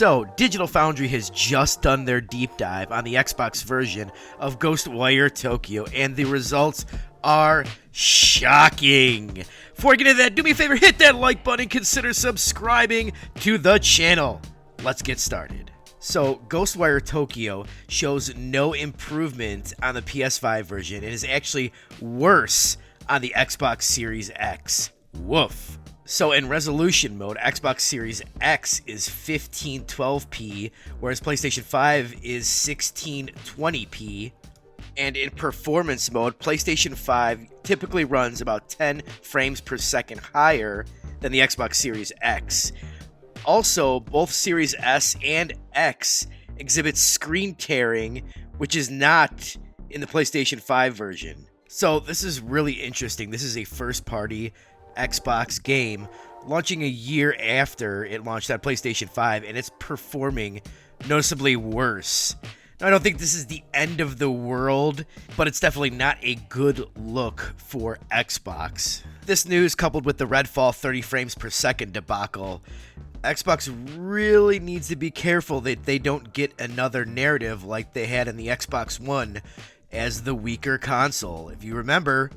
So, Digital Foundry has just done their deep dive on the Xbox version of Ghostwire Tokyo, and the results are shocking. Before I get into that, do me a favor, hit that like button and consider subscribing to the channel. Let's get started. So, Ghostwire Tokyo shows no improvement on the PS5 version and is actually worse on the Xbox Series X. Woof. So in resolution mode, Xbox Series X is 1512p, whereas PlayStation 5 is 1620p. And in performance mode, PlayStation 5 typically runs about 10 frames per second higher than the Xbox Series X. Also, both Series S and X exhibit screen tearing, which is not in the PlayStation 5 version. So this is really interesting. This is a first-party Xbox game launching a year after it launched on PlayStation 5, and it's performing noticeably worse. Now, I don't think this is the end of the world, but it's definitely not a good look for Xbox. This news, coupled with the Redfall 30 frames per second debacle, Xbox really needs to be careful that they don't get another narrative like they had in the Xbox One as the weaker console. If you remember,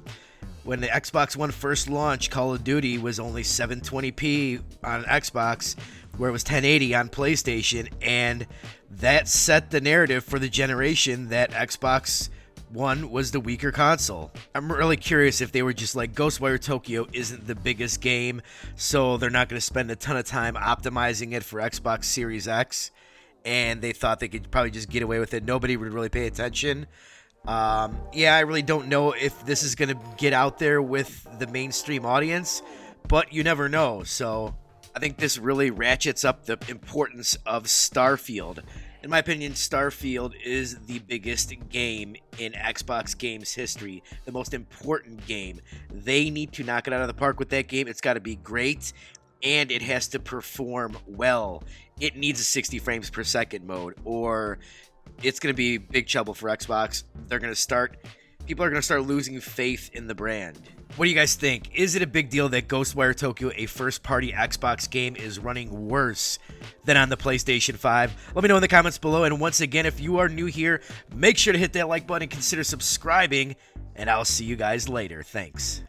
when the Xbox One first launched, Call of Duty was only 720p on Xbox, where it was 1080 on PlayStation, and that set the narrative for the generation that Xbox One was the weaker console. I'm really curious if they were just like, Ghostwire Tokyo isn't the biggest game, so they're not going to spend a ton of time optimizing it for Xbox Series X, and they thought they could probably just get away with it. Nobody would really pay attention. I really don't know if this is going to get out there with the mainstream audience, but you never know. So I think this really ratchets up the importance of Starfield. In my opinion, Starfield is the biggest game in Xbox games history, the most important game. They need to knock it out of the park with that game. It's got to be great, and it has to perform well. It needs a 60 frames per second mode, or it's going to be big trouble for Xbox. People are going to start losing faith in the brand. What do you guys think? Is it a big deal that Ghostwire Tokyo, a first-party Xbox game, is running worse than on the PlayStation 5? Let me know in the comments below. And once again, if you are new here, make sure to hit that like button and consider subscribing. And I'll see you guys later. Thanks.